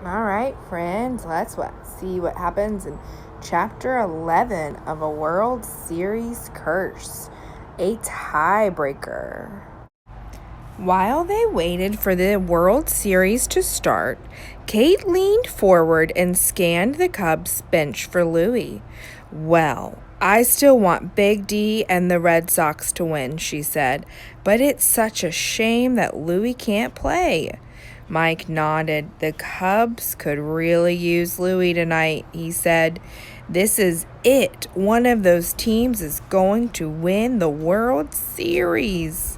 All right, friends, let's see what happens in Chapter 11 of A World Series Curse, a tiebreaker. While they waited for the World Series to start, Kate leaned forward and scanned the Cubs bench for Louie. Well, I still want Big D and the Red Sox to win, she said, but it's such a shame that Louie can't play. Mike nodded. The Cubs could really use Louie tonight, he said. This is it. One of those teams is going to win the World Series.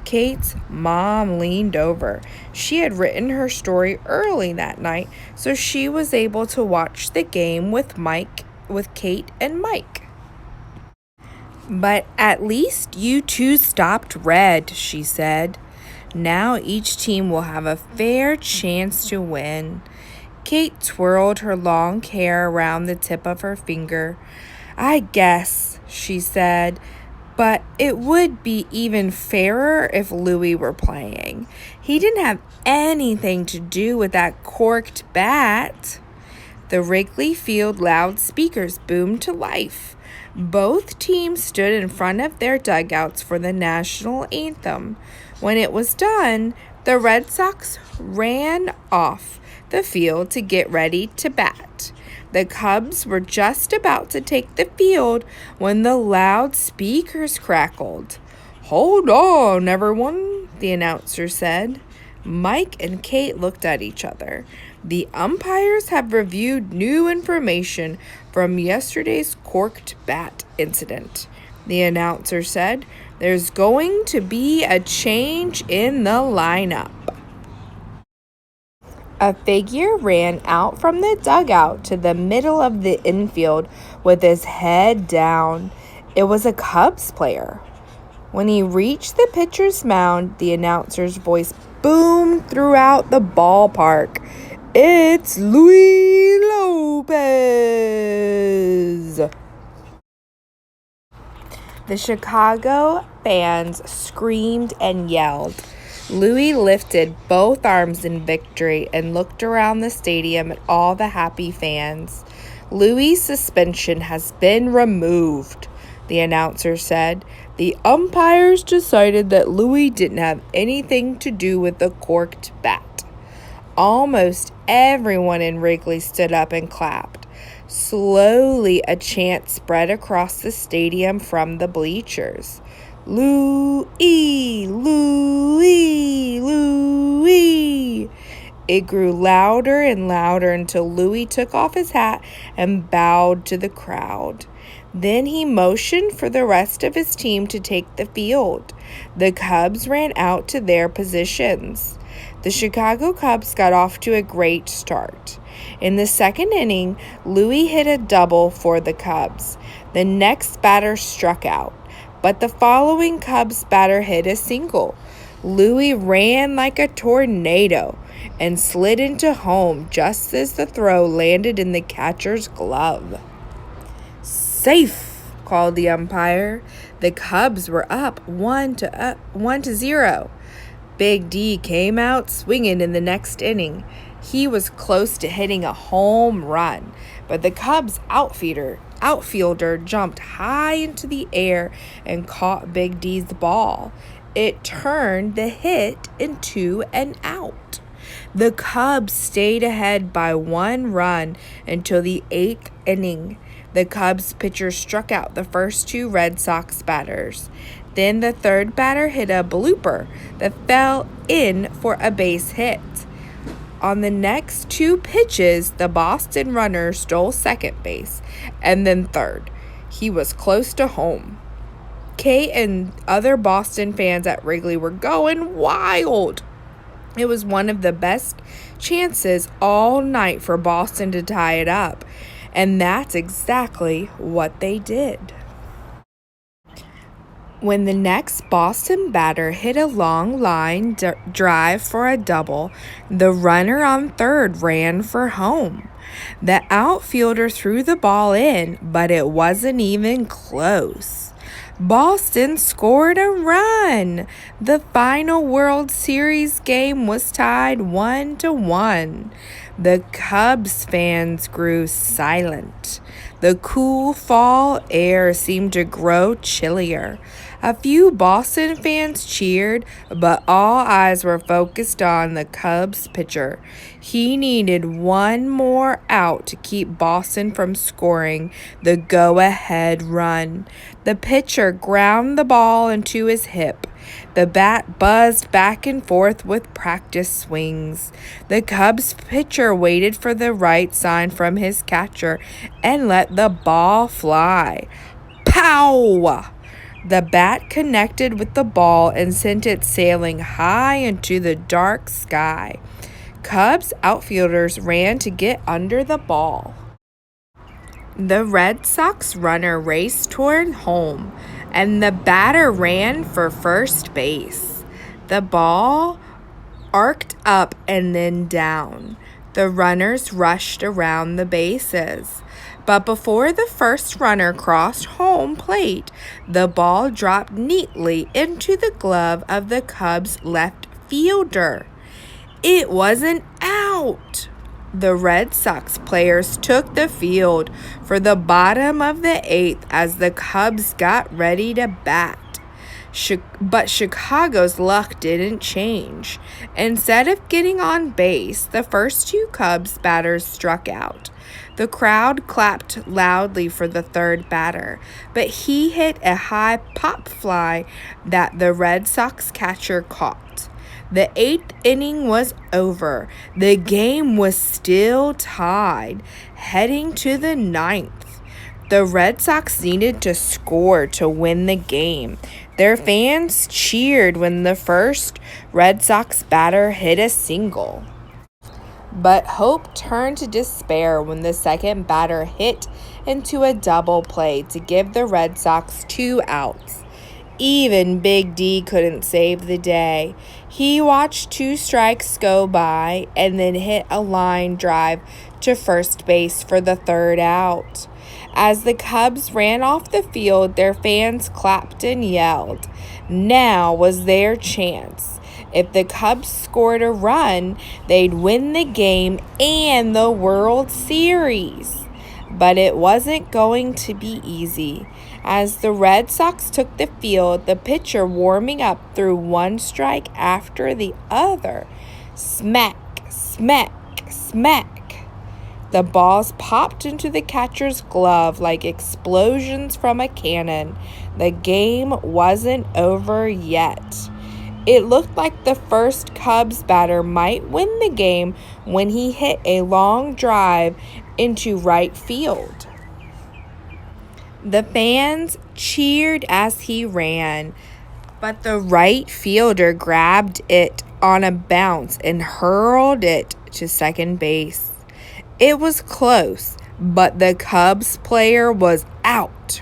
Kate's mom leaned over. She had written her story early that night, so she was able to watch the game with Kate and Mike. But at least you two stopped red, she said. Now each team will have a fair chance to win. Kate twirled her long hair around the tip of her finger. I guess, she said, but it would be even fairer if Louie were playing. He didn't have anything to do with that corked bat. The Wrigley Field loudspeakers boomed to life. Both teams stood in front of their dugouts for the national anthem. When it was done, the Red Sox ran off the field to get ready to bat. The Cubs were just about to take the field when the loudspeakers crackled. Hold on, everyone, the announcer said. Mike and Kate looked at each other. The umpires have reviewed new information from yesterday's corked bat incident, the announcer said. There's going to be a change in the lineup. A figure ran out from the dugout to the middle of the infield with his head down. It was a Cubs player. When he reached the pitcher's mound, the announcer's voice boomed throughout the ballpark. It's Louie Lopez! The Chicago fans screamed and yelled. Louie lifted both arms in victory and looked around the stadium at all the happy fans. Louie's suspension has been removed, the announcer said. The umpires decided that Louie didn't have anything to do with the corked bat. Almost everyone in Wrigley stood up and clapped. Slowly, a chant spread across the stadium from the bleachers. Louie, Louie, Louie. It grew louder and louder until Louie took off his hat and bowed to the crowd. Then he motioned for the rest of his team to take the field. The Cubs ran out to their positions. The Chicago Cubs got off to a great start. In the second inning, Louie hit a double for the Cubs. The next batter struck out, but the following Cubs batter hit a single. Louie ran like a tornado and slid into home just as the throw landed in the catcher's glove. Safe, called the umpire. The Cubs were up 1-0. Big D came out swinging in the next inning. He was close to hitting a home run, but the Cubs outfielder jumped high into the air and caught Big D's ball. It turned the hit into an out. The Cubs stayed ahead by 1 run until the 8th inning. The Cubs pitcher struck out the first 2 Red Sox batters. Then the third batter hit a blooper that fell in for a base hit. On the next 2 pitches, the Boston runner stole second base and then third. He was close to home. Kate and other Boston fans at Wrigley were going wild. It was one of the best chances all night for Boston to tie it up, and that's exactly what they did. When the next Boston batter hit a long line drive for a double, the runner on third ran for home. The outfielder threw the ball in, but it wasn't even close. Boston scored a run. The final World Series game was tied 1-1. The Cubs fans grew silent. The cool fall air seemed to grow chillier. A few Boston fans cheered, but all eyes were focused on the Cubs pitcher. He needed one more out to keep Boston from scoring the go-ahead run. The pitcher ground the ball into his hip. The bat buzzed back and forth with practice swings. The Cubs pitcher waited for the right sign from his catcher and let the ball fly. Pow! The bat connected with the ball and sent it sailing high into the dark sky. Cubs outfielders ran to get under the ball. The Red Sox runner raced toward home, and the batter ran for first base. The ball arced up and then down. The runners rushed around the bases. But before the first runner crossed home plate, the ball dropped neatly into the glove of the Cubs' left fielder. It wasn't out. The Red Sox players took the field for the bottom of the eighth as the Cubs got ready to bat. But Chicago's luck didn't change. Instead of getting on base, the first two Cubs batters struck out. The crowd clapped loudly for the third batter, but he hit a high pop fly that the Red Sox catcher caught. The eighth inning was over. The game was still tied, heading to the ninth. The Red Sox needed to score to win the game. Their fans cheered when the first Red Sox batter hit a single. But hope turned to despair when the second batter hit into a double play to give the Red Sox 2 outs. Even Big D couldn't save the day. He watched 2 strikes go by and then hit a line drive to first base for the third out. As the Cubs ran off the field, their fans clapped and yelled. Now was their chance. If the Cubs scored a run, they'd win the game and the World Series. But it wasn't going to be easy. As the Red Sox took the field, the pitcher warming up threw one strike after the other. Smack, smack, smack. The balls popped into the catcher's glove like explosions from a cannon. The game wasn't over yet. It looked like the first Cubs batter might win the game when he hit a long drive into right field. The fans cheered as he ran, but the right fielder grabbed it on a bounce and hurled it to second base. It was close, but the Cubs player was out.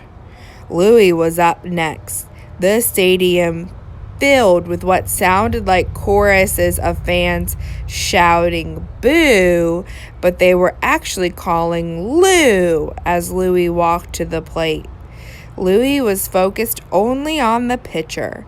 Louis was up next. The stadium filled with what sounded like choruses of fans shouting boo, but they were actually calling Lou as Louis walked to the plate. Louis was focused only on the pitcher.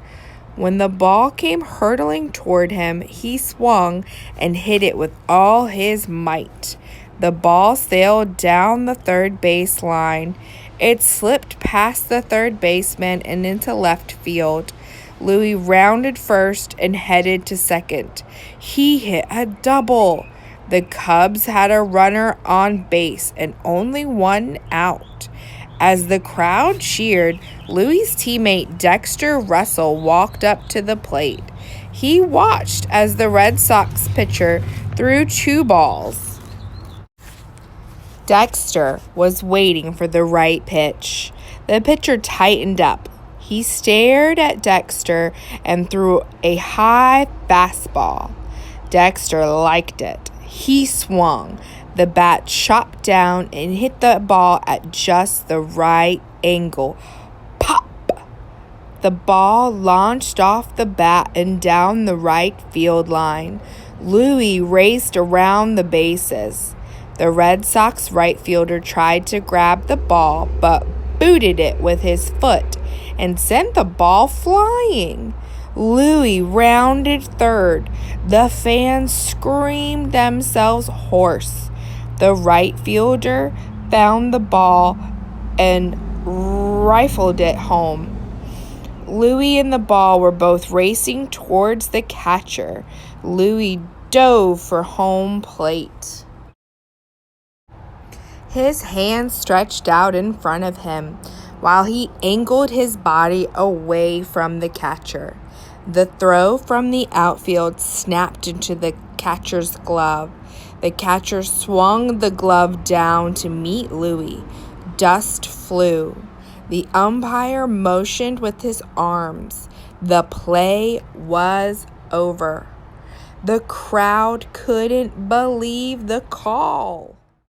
When the ball came hurtling toward him, he swung and hit it with all his might. The ball sailed down the third base line. It slipped past the third baseman and into left field. Louis rounded first and headed to second. He hit a double. The Cubs had a runner on base and only one out. As the crowd cheered, Louis' teammate Dexter Russell walked up to the plate. He watched as the Red Sox pitcher threw 2 balls. Dexter was waiting for the right pitch. The pitcher tightened up. He stared at Dexter and threw a high fastball. Dexter liked it. He swung. The bat chopped down and hit the ball at just the right angle. Pop! The ball launched off the bat and down the right field line. Louis raced around the bases. The Red Sox right fielder tried to grab the ball, but booted it with his foot, and sent the ball flying. Louis rounded third. The fans screamed themselves hoarse. The right fielder found the ball and rifled it home. Louis and the ball were both racing towards the catcher. Louis dove for home plate. His hands stretched out in front of him while he angled his body away from the catcher. The throw from the outfield snapped into the catcher's glove. The catcher swung the glove down to meet Louis. Dust flew. The umpire motioned with his arms. The play was over. The crowd couldn't believe the call.